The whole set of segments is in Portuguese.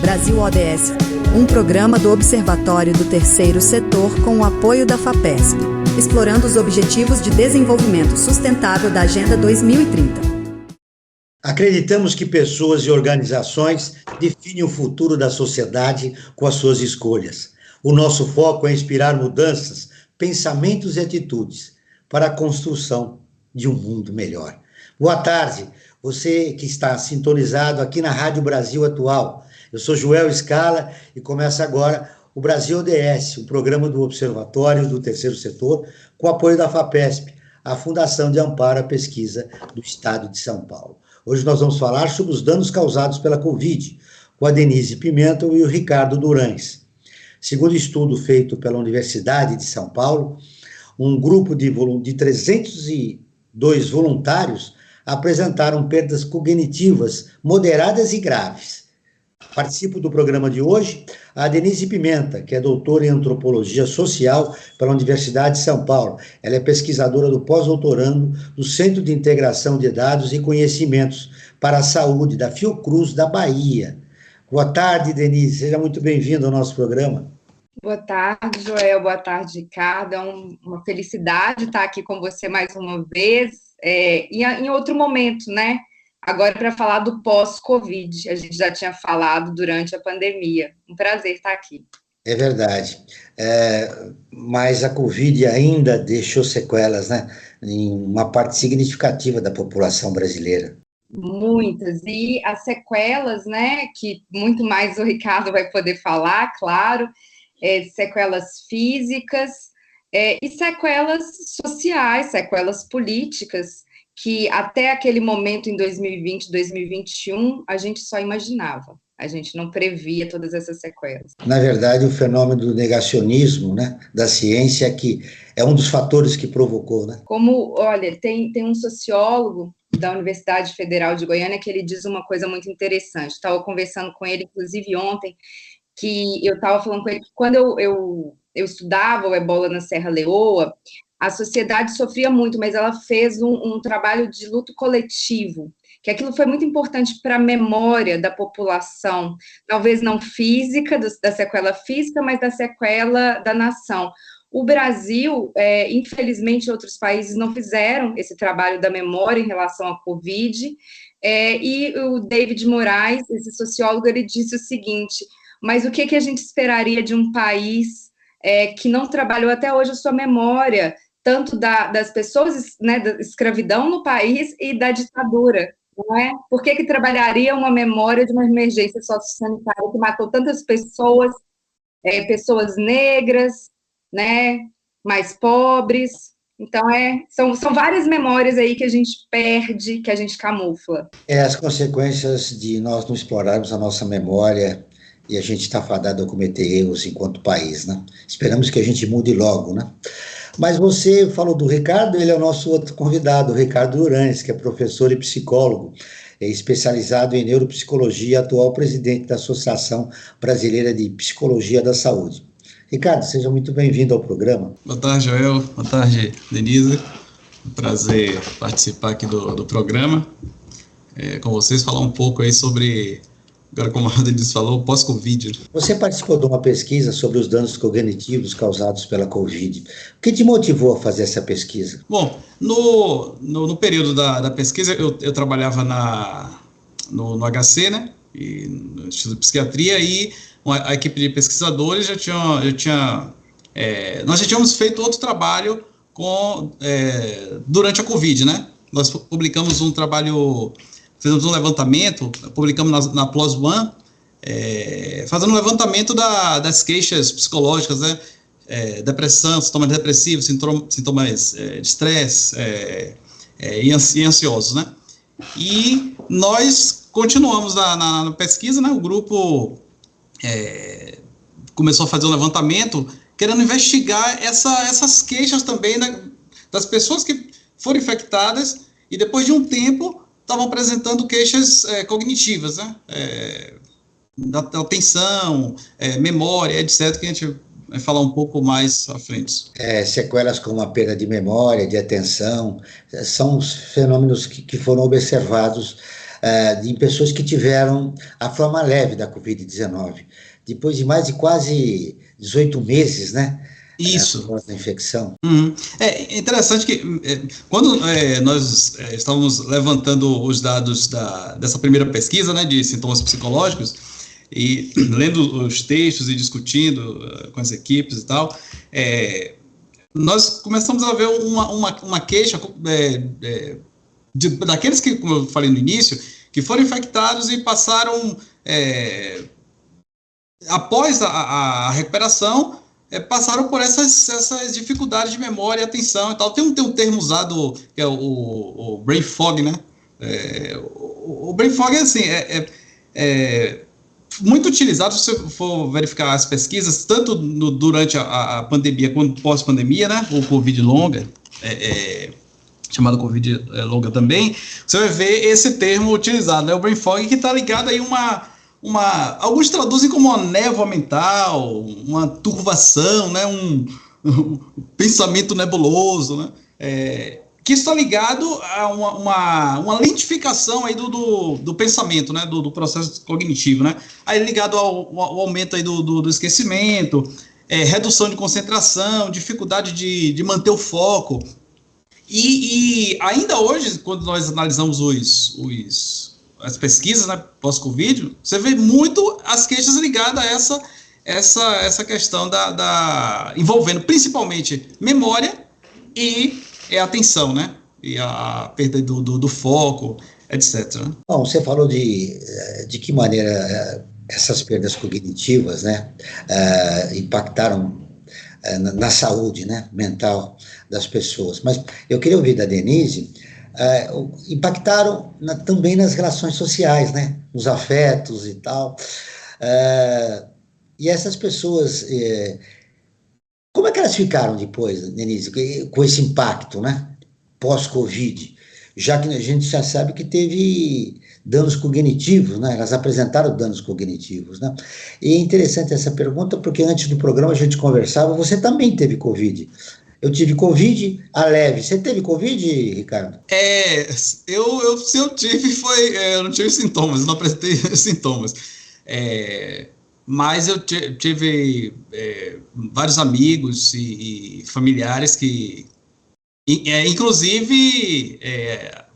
Brasil ODS, um programa do Observatório do Terceiro Setor com o apoio da FAPESP, explorando os Objetivos de Desenvolvimento Sustentável da Agenda 2030. Acreditamos que pessoas e organizações definem o futuro da sociedade com as suas escolhas. O nosso foco é inspirar mudanças, pensamentos e atitudes para a construção de um mundo melhor. Boa tarde, você que está sintonizado aqui na Rádio Brasil Atual. Eu sou Joel Scala e começa agora o Brasil ODS, o programa do Observatório do Terceiro Setor, com apoio da FAPESP, a Fundação de Amparo à Pesquisa do Estado de São Paulo. Hoje nós vamos falar sobre os danos causados pela Covid, com a Denise Pimentel e o Ricardo Durães. Segundo estudo feito pela Universidade de São Paulo, um grupo de 302 voluntários apresentaram perdas cognitivas moderadas e graves. Participo do programa de hoje a Denise Pimenta, que é doutora em Antropologia Social pela Universidade de São Paulo. Ela é pesquisadora do pós-doutorando do Centro de Integração de Dados e Conhecimentos para a Saúde, da Fiocruz, da Bahia. Boa tarde, Denise. Seja muito bem-vinda ao nosso programa. Boa tarde, Joel. Boa tarde, Ricardo. É uma felicidade estar aqui com você mais uma vez, e em outro momento, né? Agora, para falar do pós-Covid, a gente já tinha falado durante a pandemia. Um prazer estar aqui. É verdade. Mas a Covid ainda deixou sequelas, né? Em uma parte significativa da população brasileira. Muitas. E as sequelas, né? Que muito mais o Ricardo vai poder falar, claro. Sequelas físicas e sequelas sociais, sequelas políticas, que até aquele momento, em 2020, 2021, a gente só imaginava, a gente não previa todas essas sequelas. Na verdade, o fenômeno do negacionismo, né, da ciência, que é um dos fatores que provocou, né? Como, olha, tem um sociólogo da Universidade Federal de Goiânia que ele diz uma coisa muito interessante. Estava conversando com ele, inclusive, ontem, que eu estava falando com ele que quando eu estudava o ebola na Serra Leoa, a sociedade sofria muito, mas ela fez um trabalho de luto coletivo, que aquilo foi muito importante para a memória da população, talvez não física, da sequela física, mas da sequela da nação. O Brasil, infelizmente, outros países não fizeram esse trabalho da memória em relação à Covid, e o David Moraes, esse sociólogo, ele disse o seguinte: mas o que a gente esperaria de um país que não trabalhou até hoje a sua memória, tanto das pessoas, né, da escravidão no país e da ditadura, não é? Por que trabalharia uma memória de uma emergência sociossanitária que matou tantas pessoas, pessoas negras, né, mais pobres? Então, são várias memórias aí que a gente perde, que a gente camufla. As consequências de nós não explorarmos a nossa memória e a gente está fadado a cometer erros enquanto país, né? Esperamos que a gente mude logo, né? Mas você falou do Ricardo, ele é o nosso outro convidado, o Ricardo Durães, que é professor e psicólogo, especializado em neuropsicologia, atual presidente da Associação Brasileira de Psicologia da Saúde. Ricardo, seja muito bem-vindo ao programa. Boa tarde, Joel. Boa tarde, Denise. Um prazer participar aqui do programa. Com vocês, falar um pouco aí sobre, agora como a Denise falou, pós-Covid. Você participou de uma pesquisa sobre os danos cognitivos causados pela Covid. O que te motivou a fazer essa pesquisa? Bom, no período da pesquisa, eu trabalhava no HC, né, e no Instituto de Psiquiatria, e a equipe de pesquisadores nós já tínhamos feito outro trabalho durante a Covid, né? Nós publicamos um trabalho, fizemos um levantamento, publicamos na PLOS ONE, fazendo um levantamento das queixas psicológicas, né? Depressão, sintomas depressivos, sintomas de estresse e ansiosos, né? E nós continuamos na pesquisa, né? O grupo começou a fazer um levantamento querendo investigar essas queixas também das pessoas que foram infectadas e depois de um tempo estavam apresentando queixas cognitivas, né? Da atenção, memória, etc., que a gente vai falar um pouco mais à frente. Sequelas como a perda de memória, de atenção, são os fenômenos que foram observados de pessoas que tiveram a forma leve da Covid-19, depois de mais de quase 18 meses, né? Isso. Após a infecção. É interessante que quando nós estávamos levantando os dados dessa primeira pesquisa, né, de sintomas psicológicos, e lendo os textos e discutindo com as equipes e tal, nós começamos a ver uma queixa daqueles que, como eu falei no início, que foram infectados e passaram, após a recuperação, passaram por essas dificuldades de memória e atenção e tal. Tem um termo usado, que é o brain fog, né? O brain fog é assim, muito utilizado, se você for verificar as pesquisas, tanto durante a pandemia quanto pós-pandemia, né? O Covid longa, chamado Covid longa também, você vai ver esse termo utilizado, né? O brain fog, que está ligado aí alguns traduzem como uma névoa mental, uma turvação, né? um pensamento nebuloso, né? Que está ligado a uma lentificação aí do pensamento, né? Do processo cognitivo, né? Aí ligado ao aumento aí do esquecimento, redução de concentração, dificuldade de manter o foco. E ainda hoje, quando nós analisamos as pesquisas, né, pós-Covid, você vê muito as queixas ligadas a essa questão envolvendo principalmente memória e atenção, né? E a perda do foco, etc. Bom, você falou de que maneira essas perdas cognitivas, né, impactaram na saúde, né, mental das pessoas. Mas eu queria ouvir da Denise, impactaram também nas relações sociais, né, nos afetos e tal. E essas pessoas, como é que elas ficaram depois, Denise, com esse impacto, né, pós-Covid? Já que a gente já sabe que teve danos cognitivos, né? Elas apresentaram danos cognitivos, né? E é interessante essa pergunta, porque antes do programa a gente conversava, você também teve Covid. Eu tive Covid, a leve. Você teve Covid, Ricardo? Se eu tive, eu não tive sintomas, não apresentei sintomas. Mas eu tive vários amigos e familiares que, inclusive,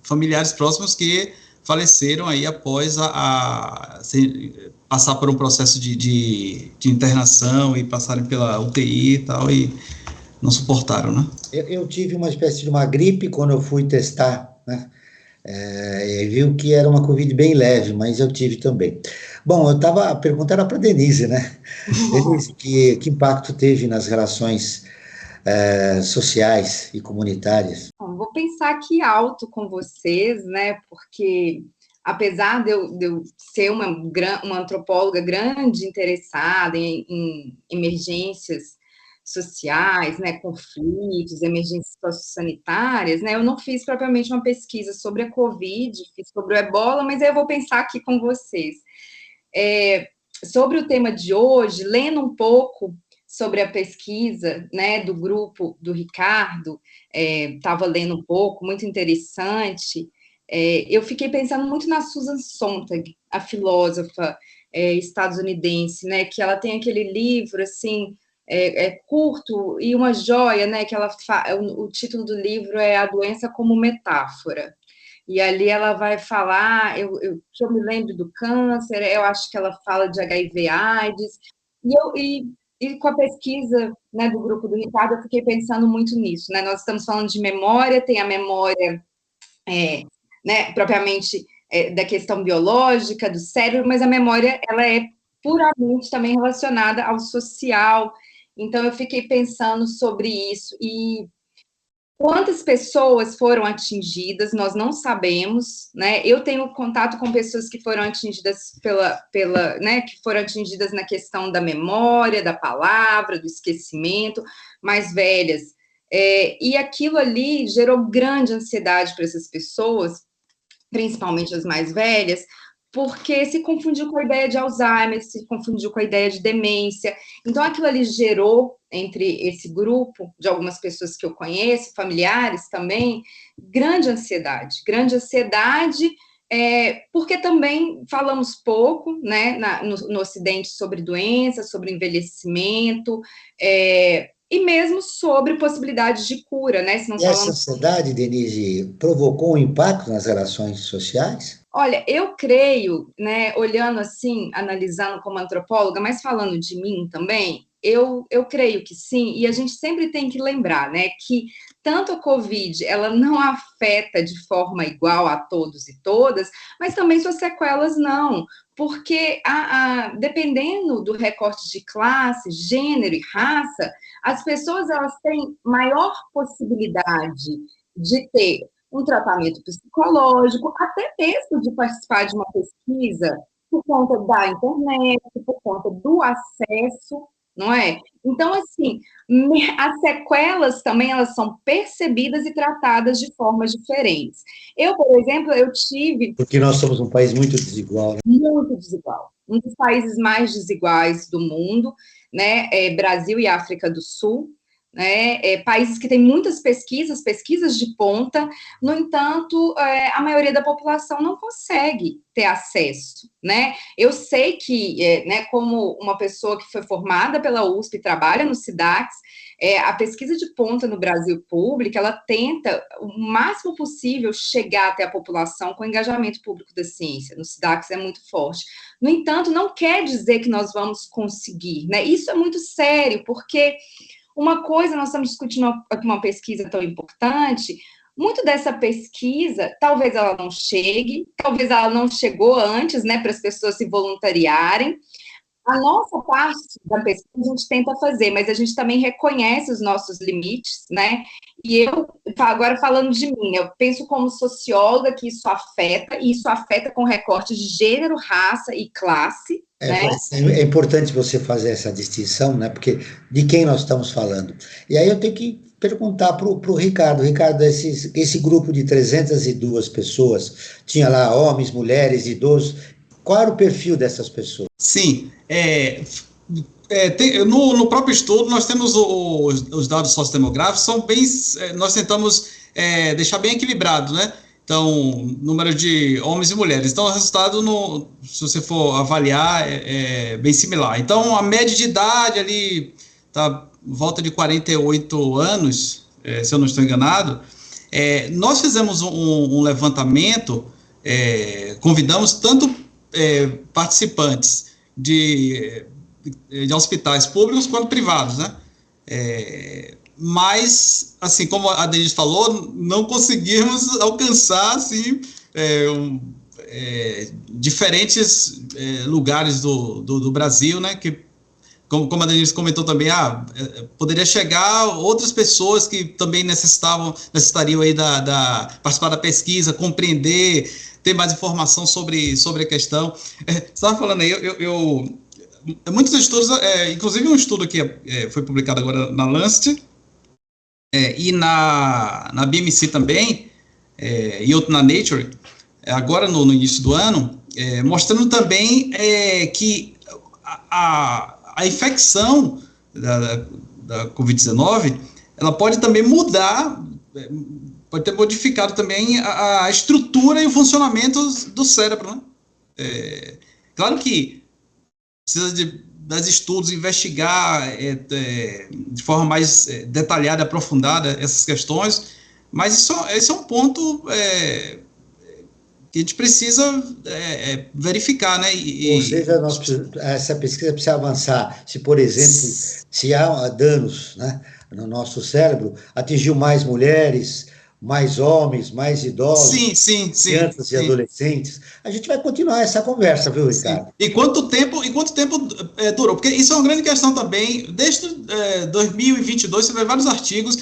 familiares próximos que faleceram aí após passar por um processo de internação e passarem pela UTI e tal, e não suportaram, né? Eu tive uma espécie de uma gripe quando eu fui testar, né? Viu que era uma Covid bem leve, mas eu tive também. Bom, a pergunta era para Denise, né? Denise, que impacto teve nas relações sociais e comunitárias? Bom, vou pensar aqui alto com vocês, né? Porque apesar de eu ser uma antropóloga grande, interessada em emergências sociais, né, conflitos, emergências sociosanitárias, né, eu não fiz propriamente uma pesquisa sobre a Covid, fiz sobre o Ebola, mas aí eu vou pensar aqui com vocês. Sobre o tema de hoje, lendo um pouco sobre a pesquisa, né, do grupo do Ricardo, estava lendo um pouco, muito interessante, eu fiquei pensando muito na Susan Sontag, a filósofa estadunidense, né, que ela tem aquele livro, assim, curto e uma joia, né, que o título do livro é A Doença como Metáfora. E ali ela vai falar, que eu me lembro do câncer, eu acho que ela fala de HIV/AIDS, e com a pesquisa, né, do grupo do Ricardo, eu fiquei pensando muito nisso, né? Nós estamos falando de memória, tem a memória, né, propriamente da questão biológica, do cérebro, mas a memória, ela é puramente também relacionada ao social. Então, eu fiquei pensando sobre isso, e quantas pessoas foram atingidas, nós não sabemos, né? Eu tenho contato com pessoas que foram atingidas né, que foram atingidas na questão da memória, da palavra, do esquecimento, mais velhas. E aquilo ali gerou grande ansiedade para essas pessoas, principalmente as mais velhas, porque se confundiu com a ideia de Alzheimer, se confundiu com a ideia de demência. Então, aquilo ali gerou, entre esse grupo de algumas pessoas que eu conheço, familiares também, grande ansiedade porque também falamos pouco, né, no Ocidente sobre doenças, sobre envelhecimento, e mesmo sobre possibilidades de cura, né? Se não E essa ansiedade, Denise, provocou um impacto nas relações sociais? Olha, eu creio, né, olhando assim, analisando como antropóloga, mas falando de mim também, eu creio que sim, e a gente sempre tem que lembrar, né, que tanto a Covid, ela não afeta de forma igual a todos e todas, mas também suas sequelas não, porque dependendo do recorte de classe, gênero e raça, as pessoas elas têm maior possibilidade de ter um tratamento psicológico, até mesmo de participar de uma pesquisa por conta da internet, por conta do acesso, não é? Então, assim, as sequelas também, elas são percebidas e tratadas de formas diferentes. Eu, por exemplo, eu tive... Porque nós somos um país muito desigual, né? Muito desigual. Um dos países mais desiguais do mundo, né? Brasil e África do Sul, né, países que têm muitas pesquisas de ponta, no entanto, a maioria da população não consegue ter acesso, né? Eu sei que, né, como uma pessoa que foi formada pela USP e trabalha no SIDAX, a pesquisa de ponta no Brasil pública, ela tenta, o máximo possível, chegar até a população com engajamento público da ciência. No SIDAX é muito forte. No entanto, não quer dizer que nós vamos conseguir, né? Isso é muito sério, porque uma coisa, nós estamos discutindo uma pesquisa tão importante, muito dessa pesquisa, talvez ela não chegue, talvez ela não chegou antes, né, para as pessoas se voluntariarem. A nossa parte da pesquisa a gente tenta fazer, mas a gente também reconhece os nossos limites, né? E eu, agora falando de mim, eu penso como socióloga que isso afeta, e isso afeta com recorte de gênero, raça e classe, né? É importante você fazer essa distinção, né? Porque de quem nós estamos falando. E aí eu tenho que perguntar para o Ricardo. Ricardo, esse grupo de 302 pessoas, tinha lá homens, mulheres, idosos. Qual era o perfil dessas pessoas? Sim, no próprio estudo nós temos os dados sociodemográficos, são bem, nós tentamos deixar bem equilibrado, né? Então, número de homens e mulheres. Então, o resultado, se você for avaliar, é bem similar. Então, a média de idade ali está volta de 48 anos, se eu não estou enganado. Nós fizemos um levantamento, convidamos tanto participantes de hospitais públicos quanto privados, né? Mas, assim, como a Denise falou, não conseguimos alcançar, assim, diferentes lugares do Brasil, né? Que, como a Denise comentou também, poderia chegar outras pessoas que também necessitariam aí participar da pesquisa, compreender, ter mais informação sobre a questão. Você estava falando aí, muitos estudos, inclusive um estudo que foi publicado agora na Lancet, e na BMC também, e outro na Nature, agora no início do ano, mostrando também que a infecção da Covid-19, ela pode também mudar, pode ter modificado também a estrutura e o funcionamento do cérebro, né? Claro que precisa das estudos, investigar de forma mais detalhada, aprofundada essas questões, mas esse é um ponto que a gente precisa verificar, né? Ou seja, essa pesquisa precisa avançar. Se, por exemplo, se há danos, né, no nosso cérebro, atingiu mais mulheres, mais homens, mais idosos, crianças e adolescentes. A gente vai continuar essa conversa, viu, Ricardo? E quanto tempo durou? Porque isso é uma grande questão também. Desde 2022, você vê vários artigos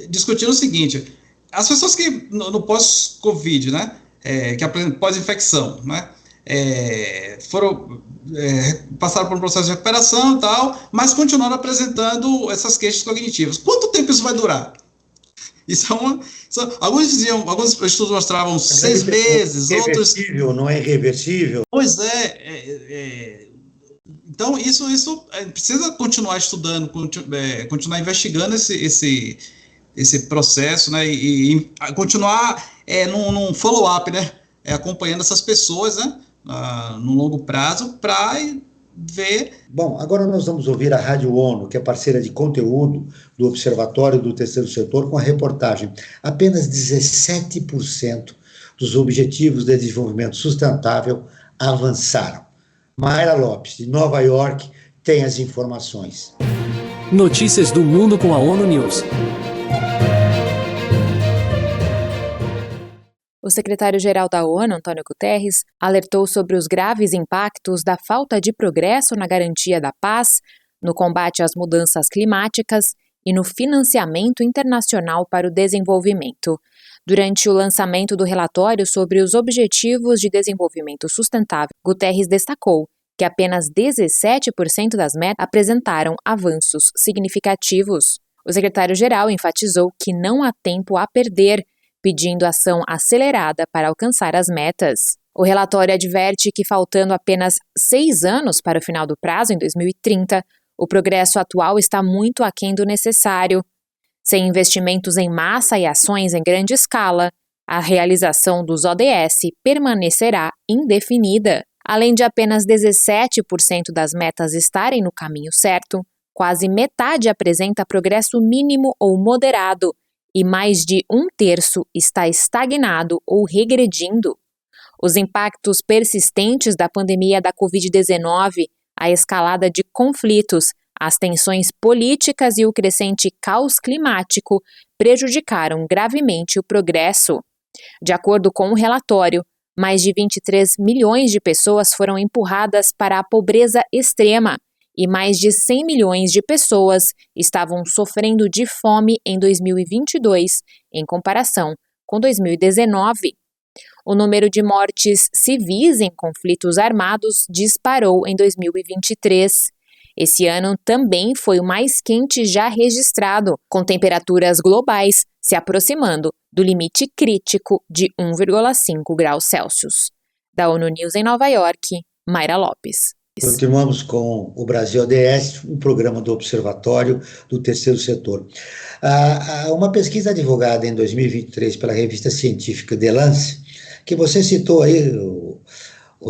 discutindo o seguinte: as pessoas que no pós-Covid, né, que apresentam pós-infecção, né, passaram por um processo de recuperação e tal, mas continuaram apresentando essas queixas cognitivas. Quanto tempo isso vai durar? Alguns estudos mostravam 6 meses, outros... Não é irreversível? Pois então, isso precisa continuar estudando, continuar investigando esse processo, né, e continuar num follow-up, né, acompanhando essas pessoas, né, no longo prazo, para ver. Bom, agora nós vamos ouvir a Rádio ONU, que é parceira de conteúdo do Observatório do Terceiro Setor, com a reportagem: apenas 17% dos Objetivos de Desenvolvimento Sustentável avançaram. Mayra Lopes, de Nova York, tem as informações. Notícias do mundo com a ONU News. O secretário-geral da ONU, Antônio Guterres, alertou sobre os graves impactos da falta de progresso na garantia da paz, no combate às mudanças climáticas e no financiamento internacional para o desenvolvimento. Durante o lançamento do relatório sobre os Objetivos de Desenvolvimento Sustentável, Guterres destacou que apenas 17% das metas apresentaram avanços significativos. O secretário-geral enfatizou que não há tempo a perder, pedindo ação acelerada para alcançar as metas. O relatório adverte que, faltando apenas 6 anos para o final do prazo, em 2030, o progresso atual está muito aquém do necessário. Sem investimentos em massa e ações em grande escala, a realização dos ODS permanecerá indefinida. Além de apenas 17% das metas estarem no caminho certo, quase metade apresenta progresso mínimo ou moderado, e mais de 1/3 está estagnado ou regredindo. Os impactos persistentes da pandemia da Covid-19, a escalada de conflitos, as tensões políticas e o crescente caos climático prejudicaram gravemente o progresso. De acordo com o relatório, mais de 23 milhões de pessoas foram empurradas para a pobreza extrema e mais de 100 milhões de pessoas estavam sofrendo de fome em 2022, em comparação com 2019. O número de mortes civis em conflitos armados disparou em 2023. Esse ano também foi o mais quente já registrado, com temperaturas globais se aproximando do limite crítico de 1,5 graus Celsius. Da ONU News em Nova York, Mayra Lopes. Continuamos com o Brasil ODS, um programa do Observatório do Terceiro Setor. Uma pesquisa divulgada em 2023 pela revista científica The Lancet, que você citou aí, o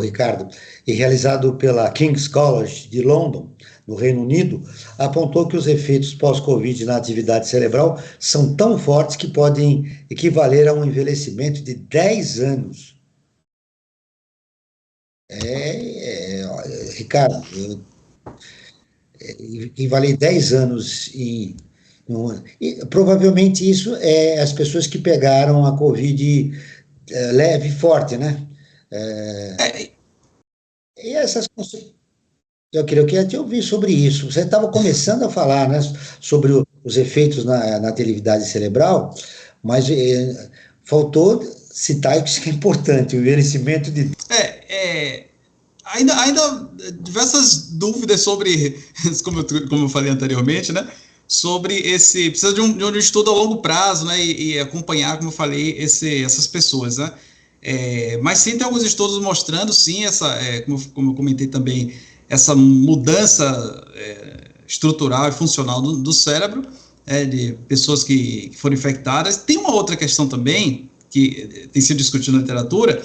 Ricardo, e realizado pela King's College de London, no Reino Unido, apontou que os efeitos pós-Covid na atividade cerebral são tão fortes que podem equivaler a um envelhecimento de 10 anos. Ricardo, equivale 10 anos e provavelmente isso é as pessoas que pegaram a Covid leve e forte, né? E essas eu queria te ouvir sobre isso. Você estava começando a falar, né, sobre os efeitos na atividade cerebral, mas faltou citar isso que é importante, o envelhecimento de... Ainda diversas dúvidas sobre, como eu falei anteriormente, né, sobre precisa de um estudo a longo prazo, né, e acompanhar, como eu falei, essas pessoas, né. Mas sim, tem alguns estudos mostrando, sim, como eu comentei também, essa mudança estrutural e funcional do cérebro, de pessoas que foram infectadas. Tem uma outra questão também, que tem sido discutida na literatura,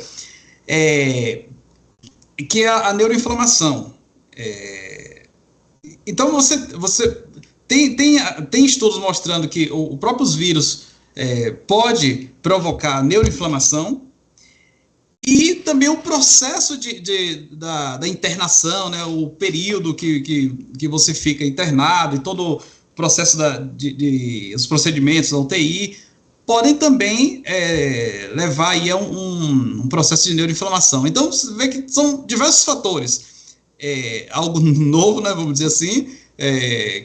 que é a neuroinflamação. Então, você tem estudos mostrando que o próprio vírus pode provocar neuroinflamação, e também o processo da internação, né, o período que você fica internado e todo o processo os procedimentos da UTI podem também levar aí a um processo de neuroinflamação. Então, você vê que são diversos fatores. Algo novo, né, vamos dizer assim,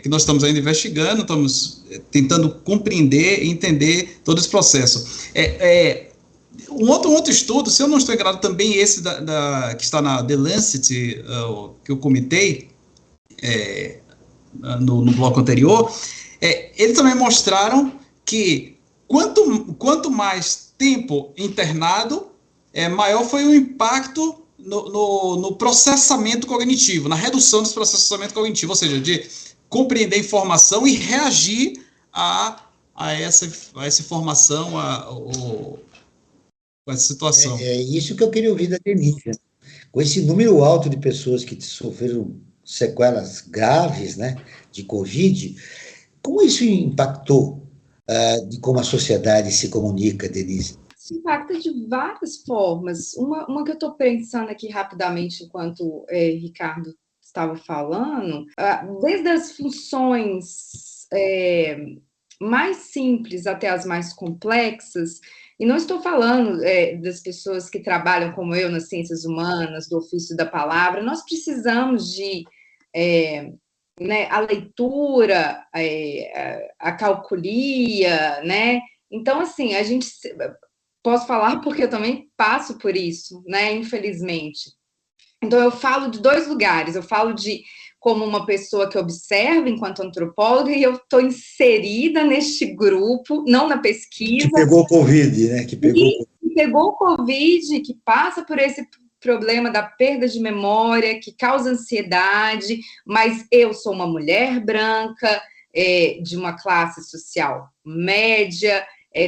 que nós estamos ainda investigando, estamos tentando compreender e entender todo esse processo. Um outro estudo, se eu não estou enganado, também esse que está na The Lancet, que eu comentei no bloco anterior, eles também mostraram que quanto mais tempo internado, maior foi o impacto no processamento cognitivo, na redução desse processamento cognitivo, ou seja, de compreender a informação e reagir a essa informação, com essa situação. É isso que eu queria ouvir da Denise. Com esse número alto de pessoas que sofreram sequelas graves, né, de Covid, como isso impactou de como a sociedade se comunica, Denise? Isso impacta de várias formas. Uma que eu estou pensando aqui rapidamente, enquanto Ricardo estava falando, desde as funções mais simples até as mais complexas, e não estou falando das pessoas que trabalham como eu nas ciências humanas, do ofício da palavra, nós precisamos de né, a leitura, a calculia, né? Então, assim, a gente... Posso falar porque eu também passo por isso, né? Infelizmente. Então, eu falo de dois lugares. Eu falo de como uma pessoa que observa enquanto antropóloga e eu estou inserida neste grupo, não na pesquisa. Que pegou o Covid, né? Que pegou o Covid, que passa por esse problema da perda de memória, que causa ansiedade, mas eu sou uma mulher branca, de uma classe social média,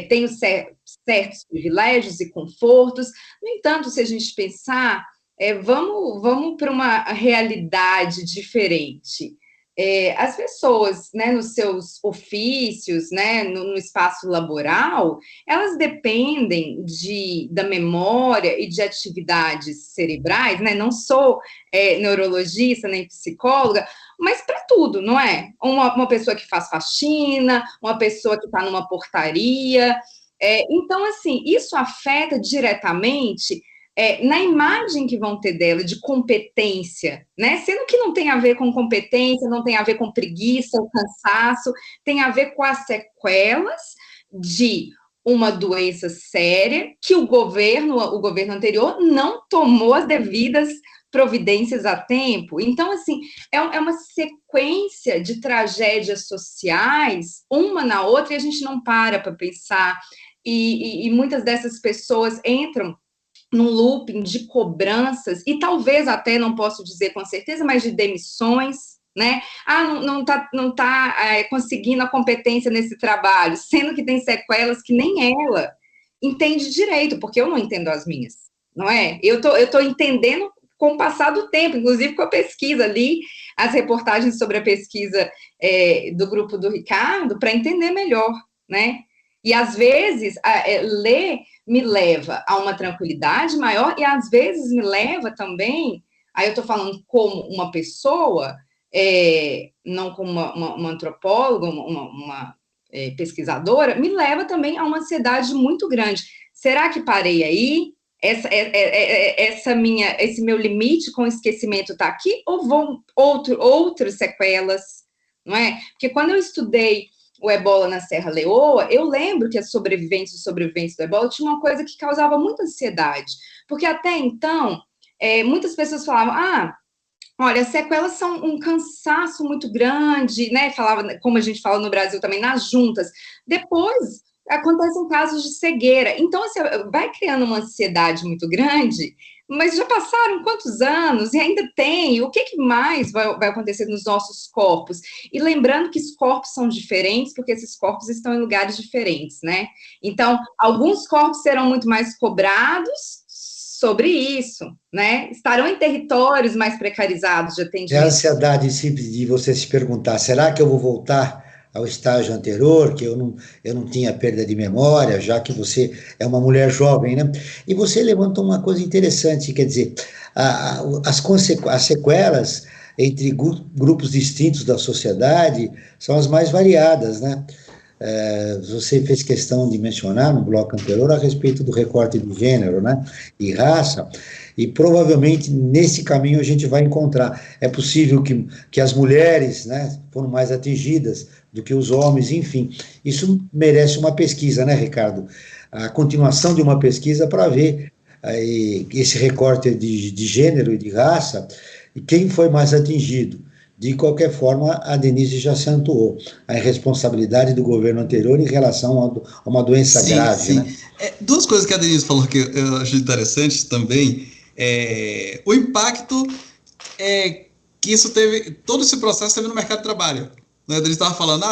tenho certos privilégios e confortos. No entanto, se a gente pensar, vamos para uma realidade diferente. As pessoas, né, nos seus ofícios, né, no espaço laboral, elas dependem da memória e de atividades cerebrais, né? Não sou neurologista nem psicóloga, mas para tudo, não é? Uma pessoa que faz faxina, uma pessoa que está numa portaria. Então, assim, isso afeta diretamente na imagem que vão ter dela de competência, né? Sendo que não tem a ver com competência, não tem a ver com preguiça, o cansaço, tem a ver com as sequelas de uma doença séria que o governo anterior não tomou as devidas providências a tempo. Então, assim, é uma sequência de tragédias sociais, uma na outra, e a gente não para pensar, e muitas dessas pessoas entram num looping de cobranças, e talvez até, não posso dizer com certeza, mas de demissões, né? Não tá conseguindo a competência nesse trabalho, sendo que tem sequelas que nem ela entende direito, porque eu não entendo as minhas, não é? Eu tô entendendo com o passar do tempo, inclusive com a pesquisa, li as reportagens sobre a pesquisa do grupo do Ricardo, para entender melhor, né? E, às vezes, ler me leva a uma tranquilidade maior e, às vezes, me leva também, aí eu estou falando como uma pessoa, não como uma antropóloga, uma pesquisadora, me leva também a uma ansiedade muito grande. Será que parei aí? Esse meu limite com o esquecimento está aqui? Ou vão outras sequelas? Não é? Porque quando eu estudei o ebola na Serra Leoa, eu lembro que as sobreviventes do ebola tinham uma coisa que causava muita ansiedade, porque até então, muitas pessoas falavam, olha, as sequelas são um cansaço muito grande, né, falava, como a gente fala no Brasil também, nas juntas, depois acontecem casos de cegueira, então assim, vai criando uma ansiedade muito grande, mas já passaram quantos anos e ainda tem, o que mais vai acontecer nos nossos corpos? E lembrando que os corpos são diferentes, porque esses corpos estão em lugares diferentes, né? Então, alguns corpos serão muito mais cobrados sobre isso, né? Estarão em territórios mais precarizados de atendimento. É a ansiedade simples de você se perguntar, será que eu vou voltar ao estágio anterior, que eu não tinha perda de memória, já que você é uma mulher jovem, né? E você levantou uma coisa interessante, quer dizer, as sequelas entre grupos distintos da sociedade são as mais variadas, né? Você fez questão de mencionar no bloco anterior a respeito do recorte de gênero, né, e raça, e provavelmente nesse caminho a gente vai encontrar. É possível que as mulheres, né, foram mais atingidas do que os homens, enfim. Isso merece uma pesquisa, né, Ricardo? A continuação de uma pesquisa para ver esse recorte de gênero e de raça e quem foi mais atingido. De qualquer forma, a Denise já acentuou a irresponsabilidade do governo anterior em relação a uma doença grave. Sim. Né? Duas coisas que a Denise falou que eu acho interessante também. O impacto que isso teve, todo esse processo teve no mercado de trabalho. Né? A Denise estava falando,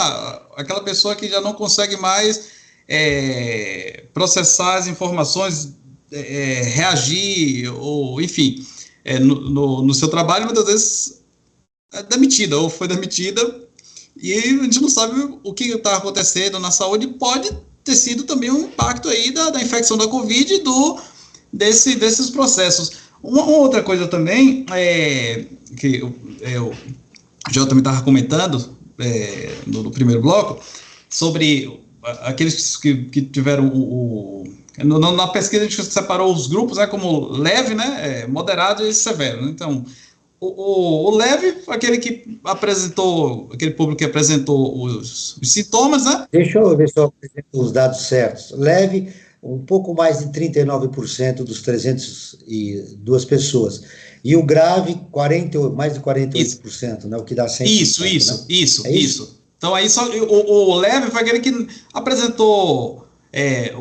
aquela pessoa que já não consegue mais processar as informações reagir, ou, enfim, no seu trabalho, muitas vezes é demitida, ou foi demitida, e a gente não sabe o que está acontecendo na saúde. Pode ter sido também um impacto aí da infecção da Covid e desses processos. Uma outra coisa também, que o João também estava comentando no primeiro bloco, sobre aqueles que tiveram na pesquisa a gente separou os grupos, né, como leve, né, moderado e severo, né? Então, o leve, aquele público que apresentou os sintomas, né? Deixa eu ver se eu apresento os dados certos. Leve, um pouco mais de 39% dos 302 pessoas. E o grave, mais de 48%, né? O que dá 100%. Isso. Então, aí o leve foi aquele que apresentou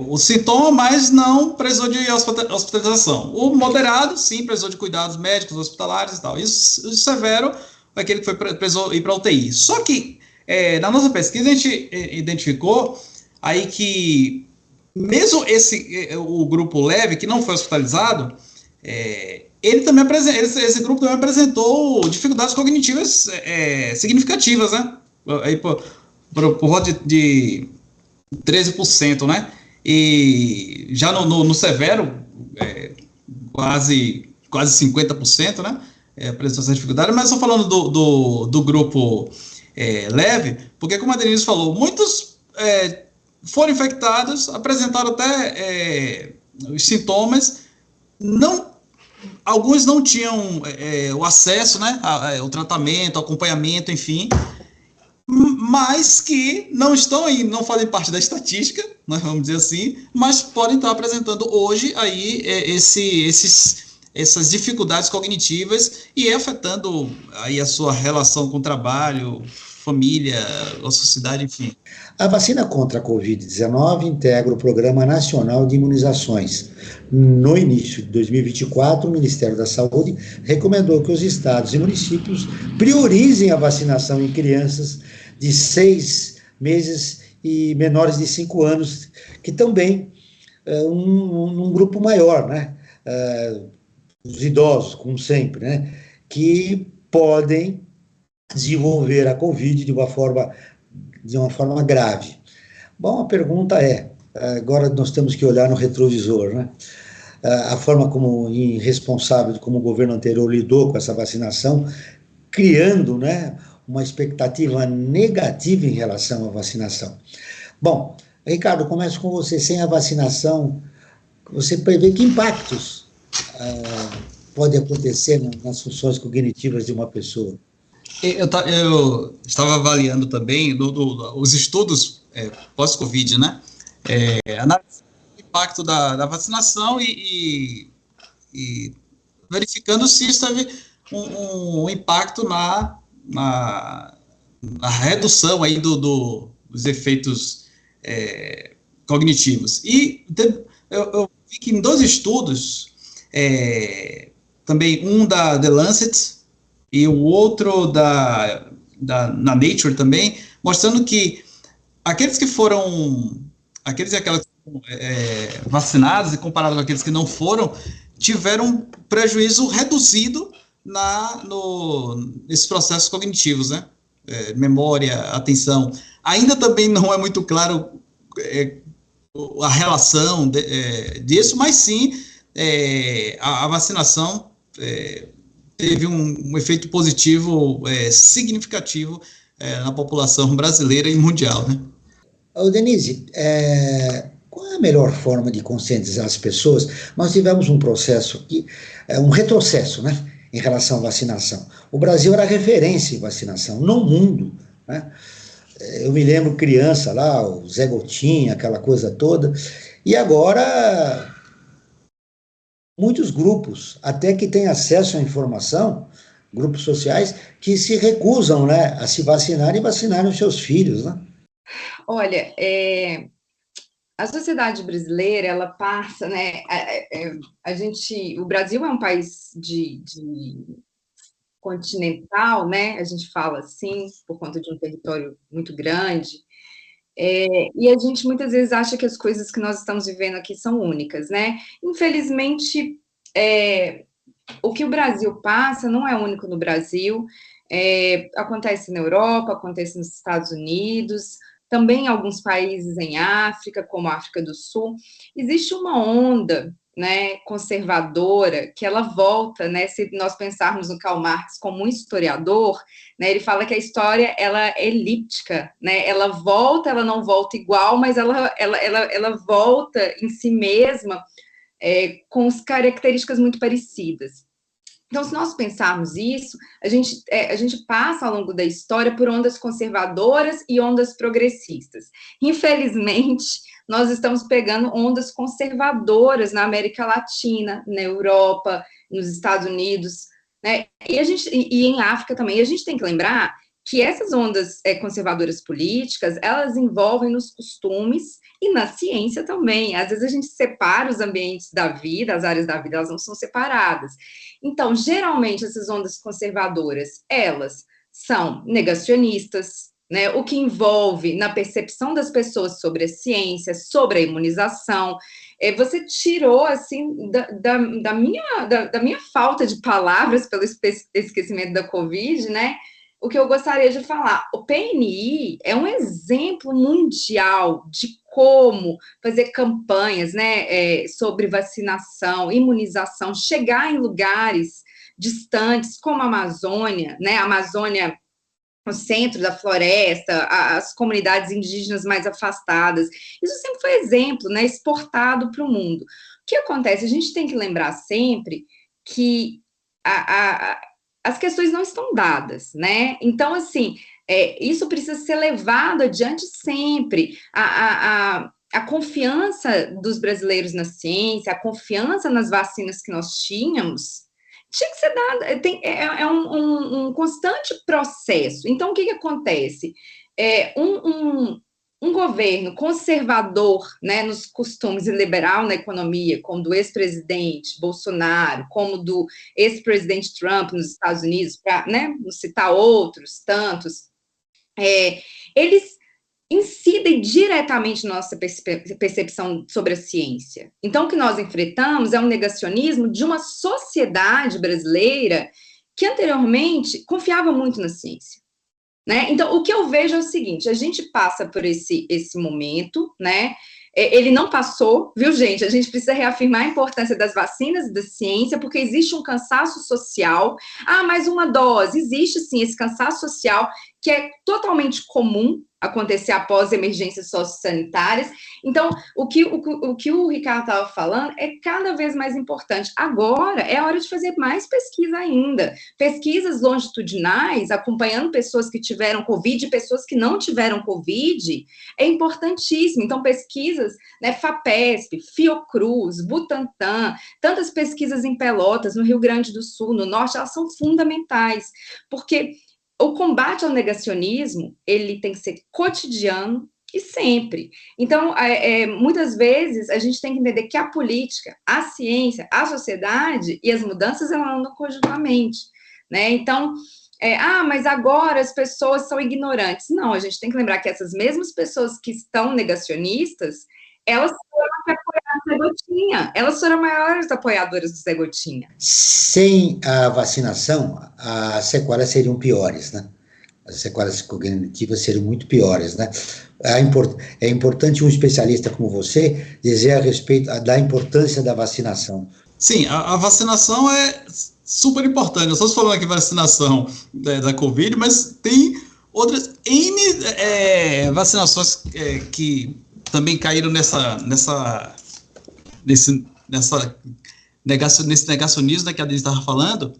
o sintoma, mas não precisou de hospitalização. O moderado, sim, precisou de cuidados médicos, hospitalares e tal. E o severo foi aquele que precisou ir para a UTI. Só que, na nossa pesquisa, a gente identificou aí que, mesmo o grupo leve, que não foi hospitalizado, ele também esse grupo também apresentou dificuldades cognitivas significativas, né? Aí, por volta de 13%, né? E já no severo, quase 50%, né? Apresentou essa dificuldade, mas estou falando do grupo leve, porque, como a Denise falou, muitos foram infectados, apresentaram até os sintomas, alguns não tinham o acesso, né, ao tratamento, ao acompanhamento, enfim, mas que não estão aí, não fazem parte da estatística, nós vamos dizer assim, mas podem estar apresentando hoje aí essas dificuldades cognitivas e afetando aí a sua relação com o trabalho, família, a sociedade, enfim. A vacina contra a Covid-19 integra o Programa Nacional de Imunizações. No início de 2024, o Ministério da Saúde recomendou que os estados e municípios priorizem a vacinação em crianças de 6 meses e menores de 5 anos, que também um grupo maior, né? Os idosos, como sempre, né? Que podem desenvolver a Covid de uma forma grave. Bom, a pergunta agora nós temos que olhar no retrovisor, né? A forma como irresponsável, como o governo anterior lidou com essa vacinação, criando, né, uma expectativa negativa em relação à vacinação. Bom, Ricardo, começo com você. Sem a vacinação, você prevê que impactos pode acontecer nas funções cognitivas de uma pessoa? Eu estava avaliando também os estudos pós-Covid, né? Analisando o impacto da vacinação e verificando se isso teve um impacto na redução aí dos efeitos cognitivos. E eu vi que em 2 estudos, também um da The Lancet e o outro na Nature também, mostrando que aqueles e aquelas vacinados e comparados com aqueles que não foram, tiveram um prejuízo reduzido nesses processos cognitivos, né? Memória, atenção. Ainda também não é muito claro a relação disso, mas sim a vacinação teve um efeito positivo significativo na população brasileira e mundial, né? Denise, qual é a melhor forma de conscientizar as pessoas? Nós tivemos um processo, um retrocesso, né, em relação à vacinação. O Brasil era referência em vacinação no mundo, né? Eu me lembro criança lá, o Zé Gotinha, aquela coisa toda, e agora muitos grupos, até que têm acesso à informação, grupos sociais, que se recusam, né, a se vacinar e vacinarem os seus filhos, né? Olha, a sociedade brasileira, ela passa, né, o Brasil é um país de continental, né, a gente fala assim, por conta de um território muito grande, E a gente muitas vezes acha que as coisas que nós estamos vivendo aqui são únicas, né? Infelizmente, o que o Brasil passa não é único no Brasil, acontece na Europa, acontece nos Estados Unidos, também em alguns países em África, como a África do Sul. Existe uma onda, né, conservadora, que ela volta, né, se nós pensarmos no Karl Marx como um historiador, né, ele fala que a história ela é elíptica, né, ela volta, ela não volta igual, mas ela volta em si mesma com características muito parecidas. Então, se nós pensarmos isso, a gente passa ao longo da história por ondas conservadoras e ondas progressistas. Infelizmente, nós estamos pegando ondas conservadoras na América Latina, na Europa, nos Estados Unidos, né? E em África também. E a gente tem que lembrar que essas ondas conservadoras políticas, elas envolvem nos costumes e na ciência também. Às vezes a gente separa os ambientes da vida, as áreas da vida, elas não são separadas. Então, geralmente, essas ondas conservadoras, elas são negacionistas, né, o que envolve na percepção das pessoas sobre a ciência, sobre a imunização. Você tirou, assim, da minha falta de palavras pelo esquecimento da Covid, né, o que eu gostaria de falar. O PNI é um exemplo mundial de como fazer campanhas, né, sobre vacinação, imunização, chegar em lugares distantes, como a Amazônia, né, a Amazônia, o centro da floresta, as comunidades indígenas mais afastadas. Isso sempre foi exemplo, né, exportado para o mundo. O que acontece? A gente tem que lembrar sempre que as questões não estão dadas, né? Então, assim, isso precisa ser levado adiante sempre. A confiança dos brasileiros na ciência, a confiança nas vacinas que nós tínhamos, tinha que ser dada. É um constante processo. Então, o que acontece? Um governo conservador, né, nos costumes e liberal na economia, como do ex-presidente Bolsonaro, como do ex-presidente Trump nos Estados Unidos, para, né, não citar outros tantos, eles incidem diretamente na nossa percepção sobre a ciência. Então, o que nós enfrentamos é um negacionismo de uma sociedade brasileira que anteriormente confiava muito na ciência. Né? Então, o que eu vejo é o seguinte, a gente passa por esse momento, né? Ele não passou, viu, gente? A gente precisa reafirmar a importância das vacinas e da ciência, porque existe um cansaço social. Mais uma dose. Existe, sim, esse cansaço social que é totalmente comum acontecer após emergências sociosanitárias. Então, o que o Ricardo estava falando é cada vez mais importante. Agora é hora de fazer mais pesquisa ainda. Pesquisas longitudinais, acompanhando pessoas que tiveram Covid e pessoas que não tiveram Covid, é importantíssimo. Então, pesquisas, né, FAPESP, Fiocruz, Butantan, tantas pesquisas em Pelotas, no Rio Grande do Sul, no Norte, elas são fundamentais, porque o combate ao negacionismo, ele tem que ser cotidiano e sempre. Então, muitas vezes, a gente tem que entender que a política, a ciência, a sociedade e as mudanças, elas andam conjuntamente, né? Então, mas agora as pessoas são ignorantes. Não, a gente tem que lembrar que essas mesmas pessoas que estão negacionistas, elas foram apoiadoras do Zé Gotinha. Elas foram maiores apoiadoras do Zé Gotinha. Sem a vacinação, as sequelas seriam piores, né? As sequelas cognitivas seriam muito piores, né? É importante um especialista como você dizer a respeito da importância da vacinação. Sim, a vacinação é super importante. Nós estamos falando aqui de vacinação da Covid, mas tem outras N vacinações que também caíram nesse negacionismo, né, que a Adriana estava falando,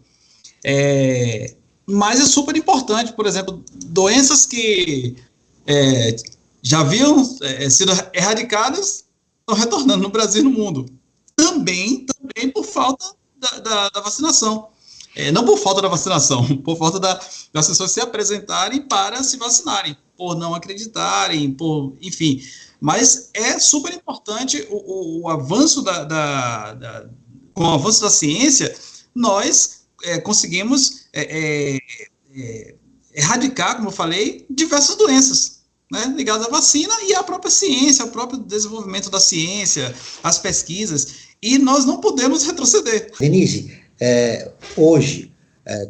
mas é super importante. Por exemplo, doenças que já haviam sido erradicadas estão retornando no Brasil e no mundo. Também por falta da vacinação. Não por falta da vacinação, por falta das pessoas se apresentarem para se vacinarem, por não acreditarem, enfim. Mas é super importante o avanço com o avanço da ciência, nós conseguimos erradicar, como eu falei, diversas doenças. né, ligados à vacina e à própria ciência, ao próprio desenvolvimento da ciência, as pesquisas, e nós não podemos retroceder. Denise, hoje,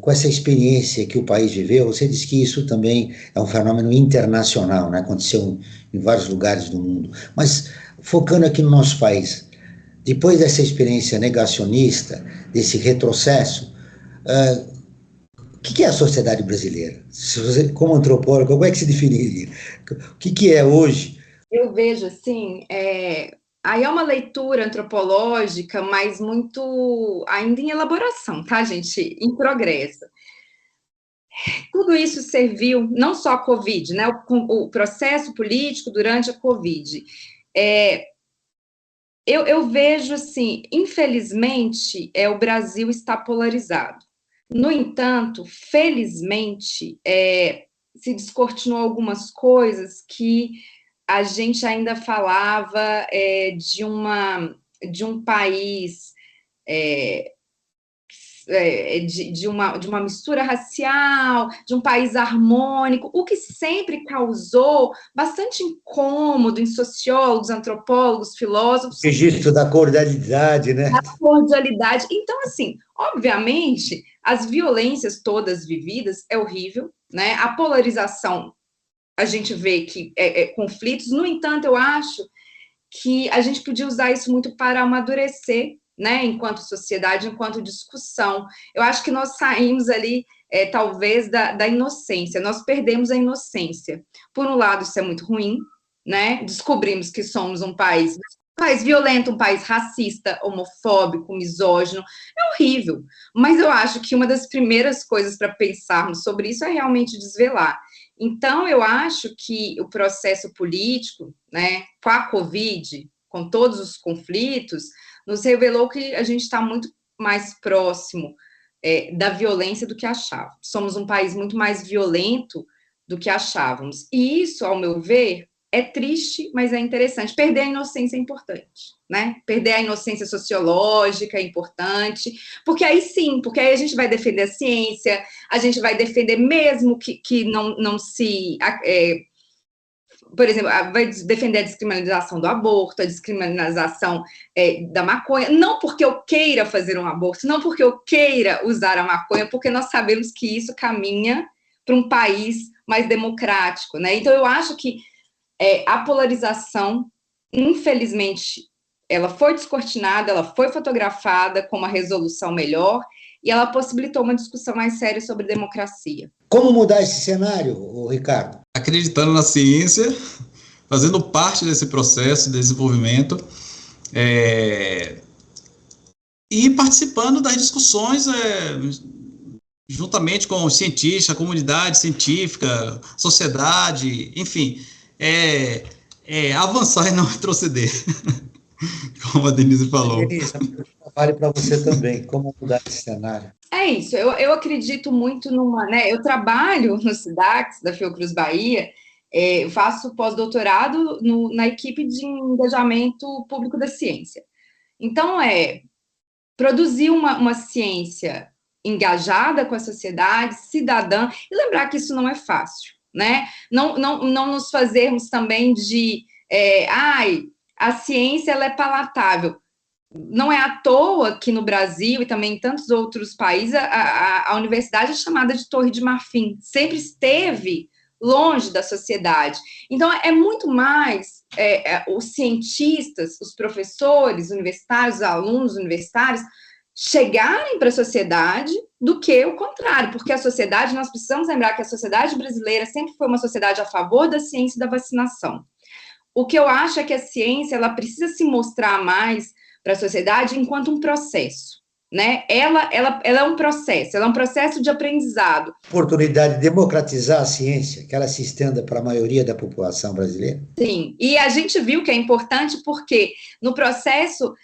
com essa experiência que o país viveu, você disse que isso também é um fenômeno internacional, né? Aconteceu em vários lugares do mundo, mas focando aqui no nosso país, depois dessa experiência negacionista, desse retrocesso, o que é a sociedade brasileira? Se você, como antropólogo, como é que se definiria? O que é hoje? Eu vejo assim, aí é uma leitura antropológica, mas muito ainda em elaboração, tá, gente? Em progresso. Tudo isso serviu, não só a Covid, né? O processo político durante a Covid. Eu vejo assim, infelizmente, o Brasil está polarizado. No entanto, felizmente, se descortinou algumas coisas que a gente ainda falava de um país, de uma mistura racial, de um país harmônico, o que sempre causou bastante incômodo em sociólogos, antropólogos, filósofos. Registro da cordialidade, né? Da cordialidade. Então, assim, obviamente, as violências todas vividas é horrível, né? A polarização, a gente vê que conflitos. No entanto, eu acho que a gente podia usar isso muito para amadurecer, né, enquanto sociedade, enquanto discussão. Eu acho que nós saímos ali, talvez, da inocência, nós perdemos a inocência. Por um lado, isso é muito ruim, né, descobrimos que somos um país violento, um país racista, homofóbico, misógino, é horrível, mas eu acho que uma das primeiras coisas para pensarmos sobre isso é realmente desvelar. Então, eu acho que o processo político, né, com a Covid, com todos os conflitos, nos revelou que a gente está muito mais próximo da violência do que achávamos. Somos um país muito mais violento do que achávamos. E isso, ao meu ver, é triste, mas é interessante. Perder a inocência é importante, né? Perder a inocência sociológica é importante, porque aí sim, porque aí a gente vai defender a ciência, a gente vai defender mesmo que não se... por exemplo, vai defender a descriminalização do aborto, a descriminalização da maconha, não porque eu queira fazer um aborto, não porque eu queira usar a maconha, porque nós sabemos que isso caminha para um país mais democrático, né? Então, eu acho que a polarização, infelizmente, ela foi descortinada, ela foi fotografada com uma resolução melhor e ela possibilitou uma discussão mais séria sobre democracia. Como mudar esse cenário, Ricardo? Acreditando na ciência, fazendo parte desse processo de desenvolvimento, e participando das discussões juntamente com os cientistas, a comunidade científica, sociedade, enfim, avançar e não retroceder, como a Denise falou. Denise, vale para você também, como mudar esse cenário? É isso, eu acredito muito né, eu trabalho no SIDAX, da Fiocruz Bahia, eu faço pós-doutorado na equipe de engajamento público da ciência. Então, produzir uma ciência engajada com a sociedade, cidadã, e lembrar que isso não é fácil, né? Não nos fazermos também de, a ciência ela é palatável. Não é à toa que no Brasil e também em tantos outros países a universidade é chamada de Torre de Marfim, sempre esteve longe da sociedade. Então, é muito mais os cientistas, os professores universitários, os alunos universitários chegarem para a sociedade do que o contrário, porque a sociedade, nós precisamos lembrar que a sociedade brasileira sempre foi uma sociedade a favor da ciência e da vacinação. O que eu acho é que a ciência ela precisa se mostrar mais para a sociedade enquanto um processo, né? Ela é um processo de aprendizado. Oportunidade de democratizar a ciência, que ela se estenda para a maioria da população brasileira? Sim, e a gente viu que é importante porque no processo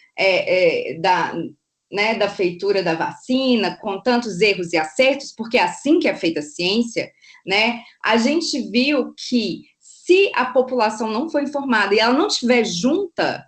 da feitura da vacina, com tantos erros e acertos, porque é assim que é feita a ciência, né? A gente viu que se a população não for informada e ela não estiver junta,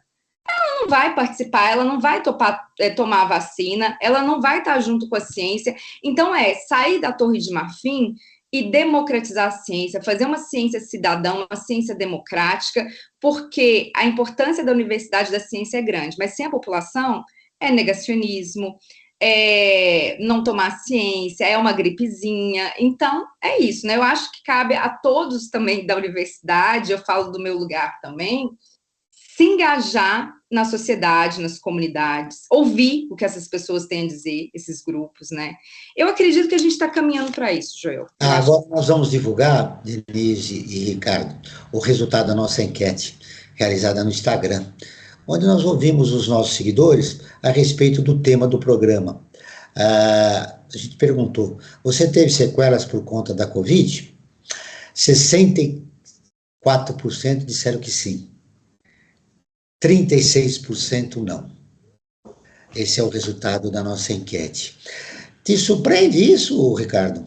ela não vai participar, ela não vai tomar a vacina, ela não vai estar junto com a ciência. Então, sair da Torre de Marfim e democratizar a ciência, fazer uma ciência cidadã, uma ciência democrática, porque a importância da universidade da ciência é grande, mas sem a população é negacionismo, é não tomar ciência, é uma gripezinha. Então, é isso, né? Eu acho que cabe a todos também da universidade, eu falo do meu lugar também, se engajar na sociedade, nas comunidades, ouvir o que essas pessoas têm a dizer, esses grupos, né? Eu acredito que a gente está caminhando para isso, Joel. Agora nós vamos divulgar, Denise e Ricardo, o resultado da nossa enquete realizada no Instagram, onde nós ouvimos os nossos seguidores a respeito do tema do programa. A gente perguntou, você teve sequelas por conta da Covid? 64% disseram que sim. 36% não. Esse é o resultado da nossa enquete. Te surpreende isso, Ricardo?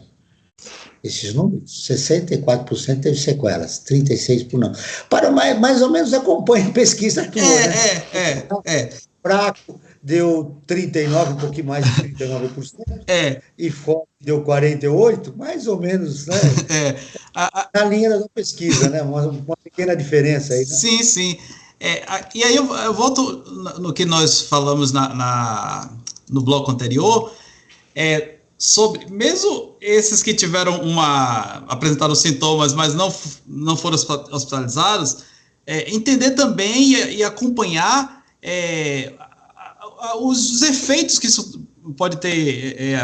Esses números? 64% teve sequelas, 36% não. Para mais ou menos acompanha a pesquisa tua, né? Fraco deu 39%, um pouquinho mais de 39%, e forte deu 48%, mais ou menos, né? Na linha da pesquisa, né? Uma pequena diferença aí, né? Sim, sim. E aí eu volto no que nós falamos no bloco anterior, sobre, mesmo esses que tiveram apresentaram sintomas, mas não foram hospitalizados, entender também e acompanhar os efeitos que isso pode ter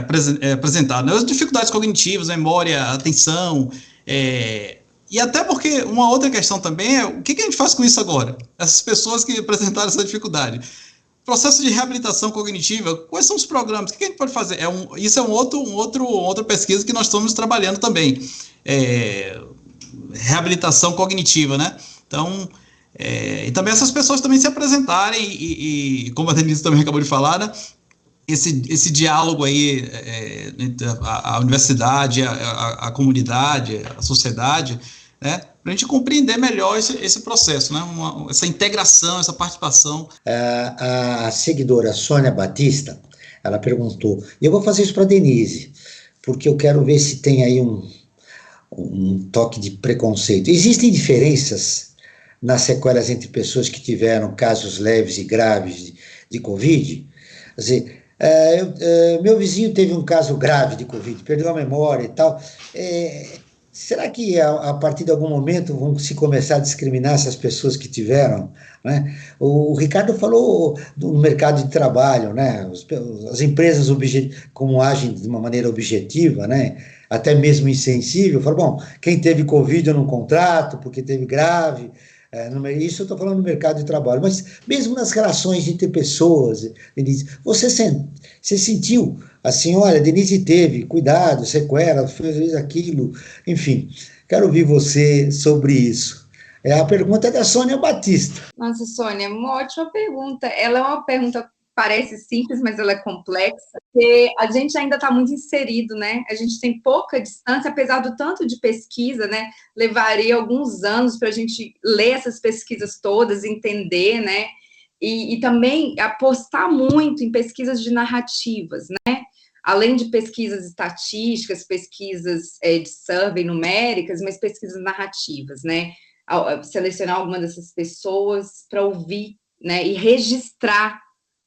apresentado, né? As dificuldades cognitivas, memória, atenção, e até porque uma outra questão também é o que a gente faz com isso agora? Essas pessoas que apresentaram essa dificuldade. Processo de reabilitação cognitiva, quais são os programas? O que a gente pode fazer? Isso é outra pesquisa que nós estamos trabalhando também. Reabilitação cognitiva, né? Então, e também essas pessoas também se apresentarem e como a Denise também acabou de falar, né? Esse diálogo aí entre a universidade, a comunidade, a sociedade, né, para a gente compreender melhor esse processo, né, essa integração, essa participação. A seguidora Sônia Batista, ela perguntou, e eu vou fazer isso para a Denise, porque eu quero ver se tem aí um toque de preconceito. Existem diferenças nas sequelas entre pessoas que tiveram casos leves e graves de Covid? Quer dizer, meu vizinho teve um caso grave de Covid, perdeu a memória e tal. Será que a partir de algum momento vão se começar a discriminar essas pessoas que tiveram, né? O Ricardo falou do mercado de trabalho, né? As empresas como agem de uma maneira objetiva, né? Até mesmo insensível, falam, bom, quem teve Covid eu não contrato, porque teve grave. Isso eu estou falando no mercado de trabalho, mas mesmo nas relações entre pessoas, Denise, você sentiu assim, olha, Denise teve, cuidado, sequela, fez aquilo, enfim, quero ouvir você sobre isso. A pergunta é da Sônia Batista. Nossa, Sônia, uma ótima pergunta. Ela é uma pergunta, parece simples, mas ela é complexa, porque a gente ainda está muito inserido, né? A gente tem pouca distância, apesar do tanto de pesquisa, né? Levaria alguns anos para a gente ler essas pesquisas todas, entender, né? E também apostar muito em pesquisas de narrativas, né? Além de pesquisas estatísticas, pesquisas de survey numéricas, mas pesquisas narrativas, né? Selecionar alguma dessas pessoas para ouvir, né? E registrar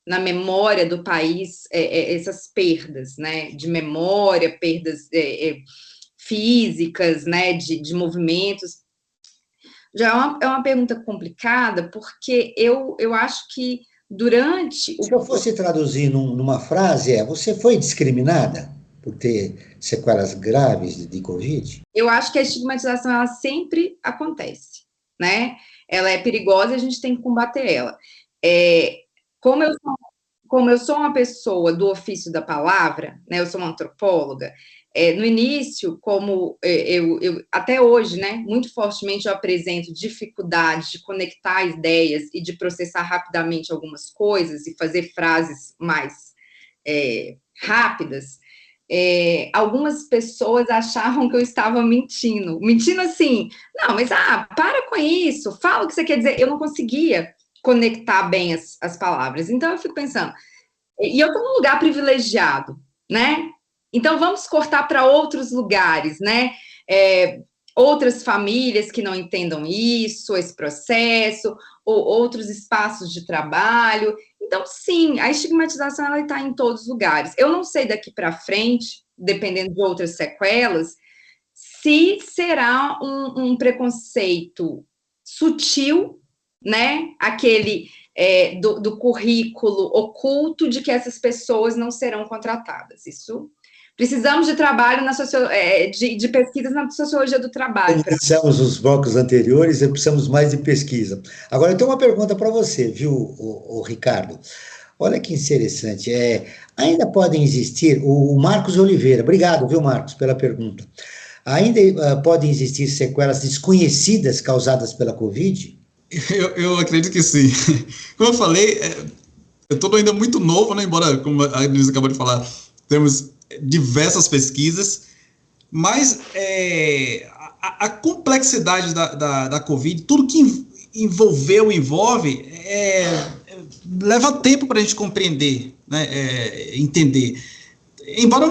na memória do país essas perdas, né? De memória, perdas físicas, né? De movimentos. Já é uma pergunta complicada, porque eu acho que durante... Se eu fosse traduzir numa frase, você foi discriminada por ter sequelas graves de Covid? Eu acho que a estigmatização, ela sempre acontece, né? Ela é perigosa e a gente tem que combater ela. Como eu sou uma pessoa do ofício da palavra, né? Eu sou uma antropóloga, no início, como eu até hoje, né, muito fortemente eu apresento dificuldade de conectar ideias e de processar rapidamente algumas coisas e fazer frases mais rápidas, algumas pessoas achavam que eu estava mentindo assim, não, mas para com isso, fala o que você quer dizer. Eu não conseguia conectar bem as palavras, então eu fico pensando, e eu estou num lugar privilegiado, né? Então, vamos cortar para outros lugares, né? Outras famílias que não entendam isso, esse processo, ou outros espaços de trabalho. Então, sim, a estigmatização ela está em todos os lugares. Eu não sei daqui para frente, dependendo de outras sequelas, se será um preconceito sutil, né? Aquele do currículo oculto de que essas pessoas não serão contratadas. Isso precisamos de trabalho de pesquisas na sociologia do trabalho. Como dissemos nos blocos anteriores, precisamos mais de pesquisa. Agora, eu tenho uma pergunta para você, viu, o Ricardo? Olha que interessante. Ainda podem existir, o Marcos Oliveira, obrigado, viu, Marcos, pela pergunta. Ainda podem existir sequelas desconhecidas causadas pela Covid? Eu acredito que sim. Como eu falei, eu estou ainda muito novo, né? Embora, como a Denise acabou de falar, temos diversas pesquisas, mas a complexidade da Covid, tudo que envolve, leva tempo para a gente compreender, né? Entender. Embora,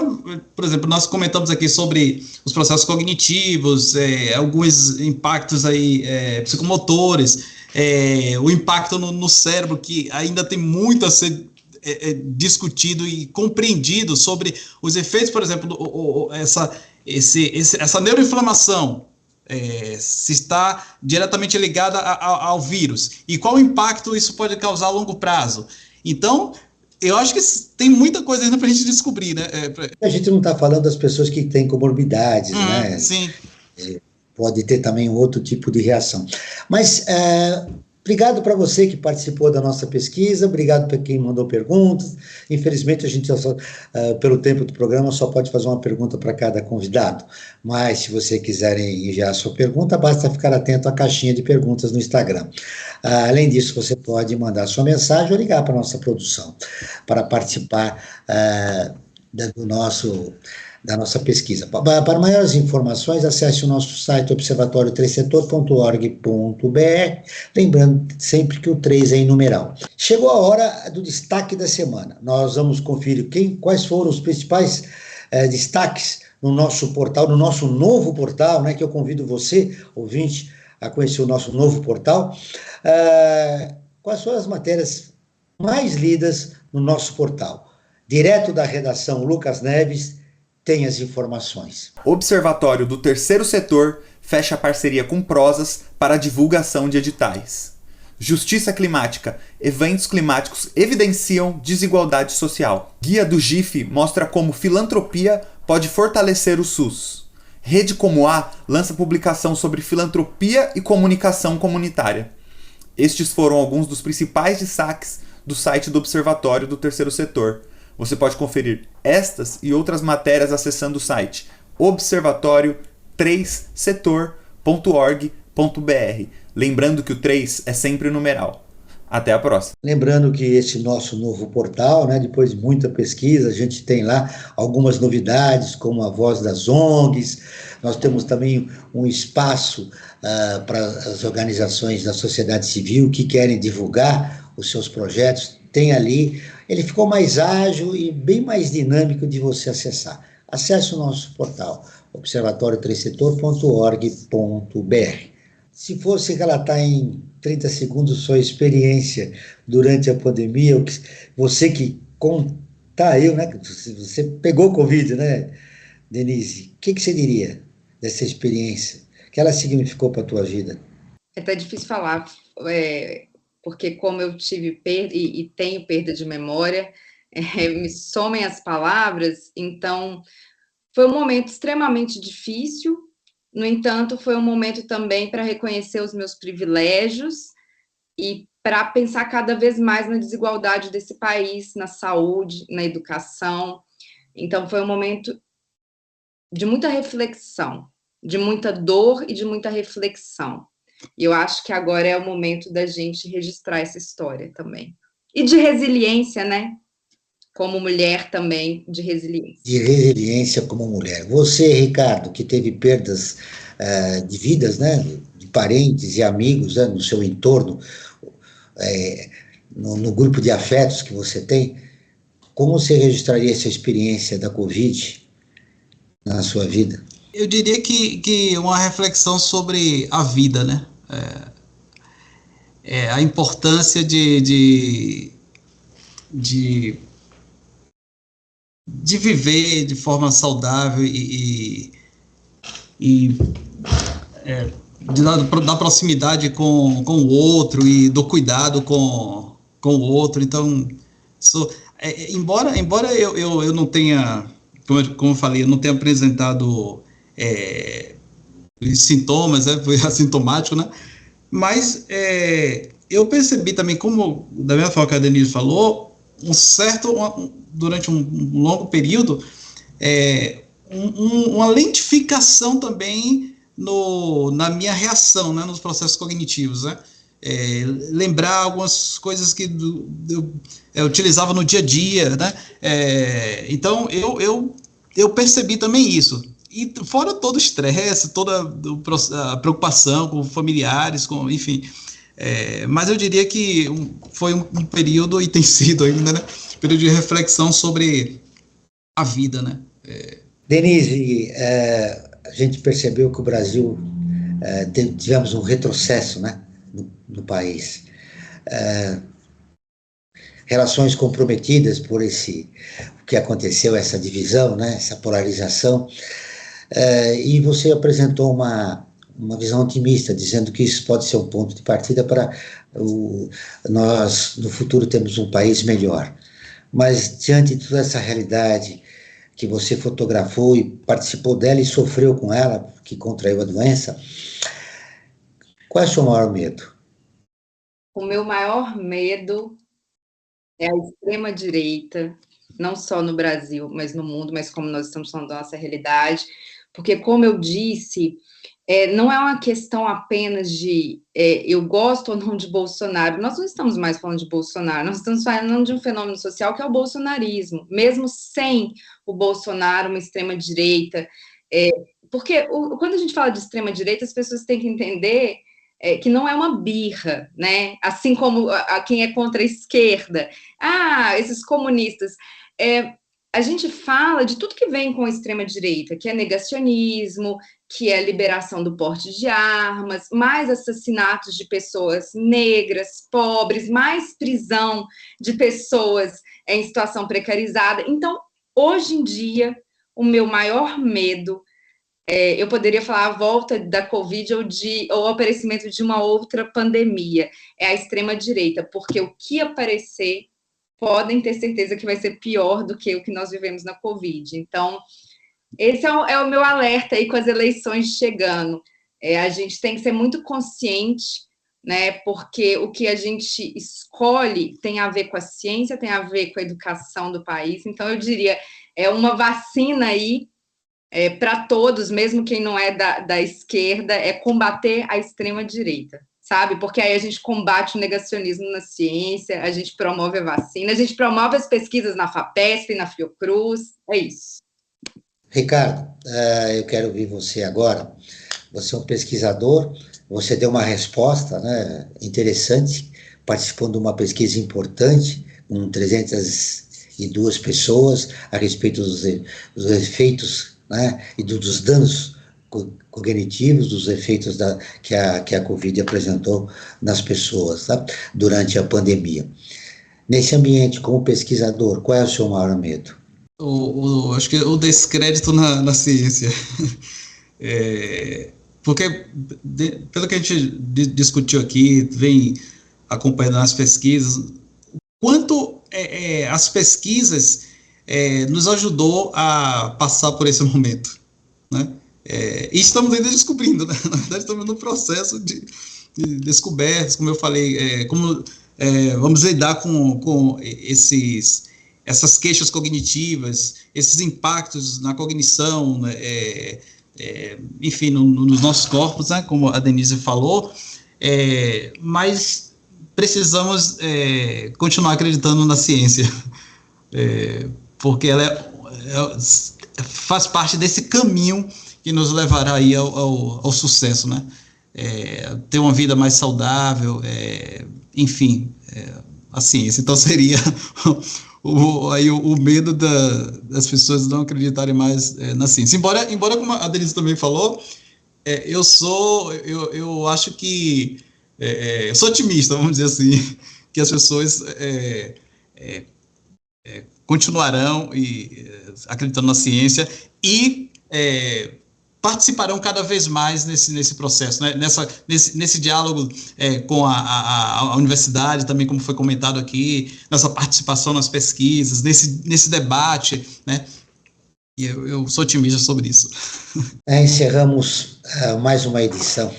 por exemplo, nós comentamos aqui sobre os processos cognitivos, alguns impactos aí, psicomotores, o impacto no cérebro, que ainda tem muito a ser discutido e compreendido sobre os efeitos, por exemplo, essa neuroinflamação, se está diretamente ligada ao vírus, e qual impacto isso pode causar a longo prazo. Então, eu acho que tem muita coisa ainda para a gente descobrir, né? A gente não está falando das pessoas que têm comorbidades, né? Sim. Pode ter também um outro tipo de reação. Mas obrigado para você que participou da nossa pesquisa, obrigado para quem mandou perguntas. Infelizmente, a gente, pelo tempo do programa, só pode fazer uma pergunta para cada convidado. Mas, se você quiser enviar a sua pergunta, basta ficar atento à caixinha de perguntas no Instagram. Além disso, você pode mandar sua mensagem ou ligar para a nossa produção para participar da nossa pesquisa. Para maiores informações, acesse o nosso site observatório3setor.org.br, lembrando sempre que o 3 é em numeral. Chegou a hora do destaque da semana. Nós vamos conferir quais foram os principais destaques no nosso portal, no nosso novo portal, né, que eu convido você, ouvinte, a conhecer o nosso novo portal. Quais foram as matérias mais lidas no nosso portal? Direto da redação, Lucas Neves tem as informações. Observatório do Terceiro Setor fecha parceria com Prosas para a divulgação de editais. Justiça climática. Eventos climáticos evidenciam desigualdade social. Guia do GIF mostra como filantropia pode fortalecer o SUS. Rede Como A lança publicação sobre filantropia e comunicação comunitária. Estes foram alguns dos principais destaques do site do Observatório do Terceiro Setor. Você pode conferir estas e outras matérias acessando o site observatório3setor.org.br. Lembrando que o 3 é sempre numeral. Até a próxima. Lembrando que esse nosso novo portal, né, depois de muita pesquisa, a gente tem lá algumas novidades, como a voz das ONGs. Nós temos também um espaço para as organizações da sociedade civil que querem divulgar os seus projetos. Tem ali, ele ficou mais ágil e bem mais dinâmico de você acessar. Acesse o nosso portal, observatório3setor.org.br. Se fosse relatar em 30 segundos sua experiência durante a pandemia, você que né? Você pegou Covid, né, Denise? O que você diria dessa experiência? O que ela significou para a tua vida? É até difícil falar, porque como eu tive perda e tenho perda de memória, me somem as palavras, então foi um momento extremamente difícil. No entanto, foi um momento também para reconhecer os meus privilégios e para pensar cada vez mais na desigualdade desse país, na saúde, na educação. Então, foi um momento de muita reflexão, de muita dor e de muita reflexão. E eu acho que agora é o momento da gente registrar essa história também. E de resiliência, né? Como mulher também, de resiliência. De resiliência como mulher. Você, Ricardo, que teve perdas de vidas, né, de parentes e amigos, né, no seu entorno, no grupo de afetos que você tem, como você registraria essa experiência da Covid na sua vida? Eu diria que uma reflexão sobre a vida, né? A importância de viver de forma saudável da proximidade com o outro e do cuidado com o outro. Então, embora eu não tenha, como eu falei, eu não tenha apresentado sintomas, foi assintomático, né? Mas eu percebi também, como da mesma forma que a Denise falou, durante um longo período, uma lentificação também na minha reação, né, nos processos cognitivos, né? Lembrar algumas coisas que eu utilizava no dia a dia, né? Então eu percebi também isso. E fora todo o estresse, toda a preocupação com familiares, enfim. Mas eu diria que foi um período, e tem sido ainda, né? Período de reflexão sobre a vida, né? Denise, a gente percebeu que o Brasil, tivemos um retrocesso, né, no país. Relações comprometidas por o que aconteceu, essa divisão, né, essa polarização. E você apresentou uma visão otimista, dizendo que isso pode ser um ponto de partida para nós, no futuro, termos um país melhor. Mas, diante de toda essa realidade que você fotografou e participou dela e sofreu com ela, que contraiu a doença, qual é o seu maior medo? O meu maior medo é a extrema-direita, não só no Brasil, mas no mundo, mas como nós estamos falando da nossa realidade, porque, como eu disse, não é uma questão apenas de eu gosto ou não de Bolsonaro. Nós não estamos mais falando de Bolsonaro, nós estamos falando de um fenômeno social que é o bolsonarismo, mesmo sem o Bolsonaro, uma extrema-direita. Porque quando a gente fala de extrema-direita, as pessoas têm que entender que não é uma birra, né? Assim como quem é contra a esquerda. Esses comunistas. A gente fala de tudo que vem com a extrema-direita, que é negacionismo, que é liberação do porte de armas, mais assassinatos de pessoas negras, pobres, mais prisão de pessoas em situação precarizada. Então, hoje em dia, o meu maior medo, eu poderia falar a volta da Covid ou o aparecimento de uma outra pandemia, é a extrema-direita, porque o que aparecer podem ter certeza que vai ser pior do que o que nós vivemos na Covid. Então, esse é o meu alerta aí com as eleições chegando. A gente tem que ser muito consciente, né, porque o que a gente escolhe tem a ver com a ciência, tem a ver com a educação do país. Então, eu diria, uma vacina aí para todos, mesmo quem não é da esquerda, é combater a extrema-direita, sabe? Porque aí a gente combate o negacionismo na ciência, a gente promove a vacina, a gente promove as pesquisas na FAPESP, na Fiocruz, é isso. Ricardo, eu quero ouvir você agora. Você é um pesquisador, você deu uma resposta, né, interessante, participando de uma pesquisa importante, com 302 pessoas, a respeito dos efeitos, né, e dos danos cognitivos, dos efeitos que a Covid apresentou nas pessoas, tá, durante a pandemia. Nesse ambiente, como pesquisador, qual é o seu maior medo? Acho que o descrédito na ciência. Porque, pelo que a gente discutiu aqui, vem acompanhando as pesquisas, quanto as pesquisas nos ajudou a passar por esse momento, né? E estamos ainda descobrindo, né? Na verdade, estamos no processo de descobertas, como eu falei, como vamos lidar com essas queixas cognitivas, esses impactos na cognição, enfim, nos nossos corpos, né, como a Denise falou, mas precisamos continuar acreditando na ciência, porque ela faz parte desse caminho que nos levará aí ao sucesso, né? Ter uma vida mais saudável, enfim, a ciência. Então seria o medo das pessoas não acreditarem mais na ciência. Embora como a Denise também falou, eu acho que eu sou otimista, vamos dizer assim, que as pessoas continuarão acreditando na ciência e participarão cada vez mais nesse processo, né? nesse diálogo com a universidade, também como foi comentado aqui, nessa participação nas pesquisas, nesse debate, né? E eu sou otimista sobre isso. Encerramos mais uma edição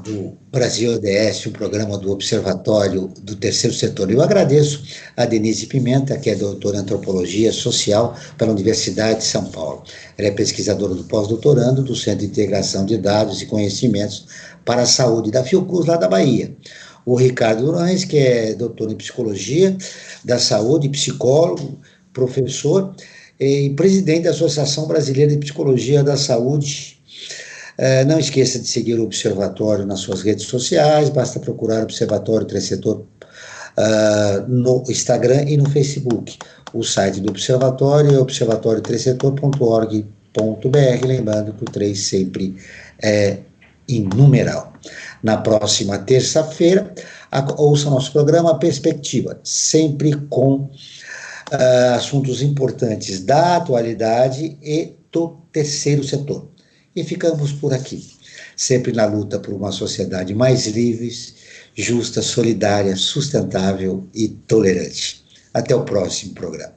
do Brasil ODS, o programa do Observatório do Terceiro Setor. Eu agradeço a Denise Pimenta, que é doutora em Antropologia Social pela Universidade de São Paulo. Ela é pesquisadora do pós-doutorando do Centro de Integração de Dados e Conhecimentos para a Saúde da Fiocruz, lá da Bahia. O Ricardo Durães, que é doutor em Psicologia da Saúde, psicólogo, professor e presidente da Associação Brasileira de Psicologia da Saúde. Não esqueça de seguir o Observatório nas suas redes sociais, basta procurar Observatório Terceiro Setor no Instagram e no Facebook. O site do Observatório é observatorioterceirsetor.org.br, lembrando que o 3 sempre é em numeral. Na próxima terça-feira, ouça nosso programa Perspectiva, sempre com assuntos importantes da atualidade e do terceiro setor. E ficamos por aqui, sempre na luta por uma sociedade mais livre, justa, solidária, sustentável e tolerante. Até o próximo programa.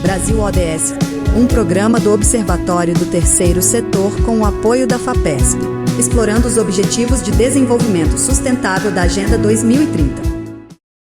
Brasil ODS, um programa do Observatório do Terceiro Setor com o apoio da FAPESP, explorando os Objetivos de Desenvolvimento Sustentável da Agenda 2030.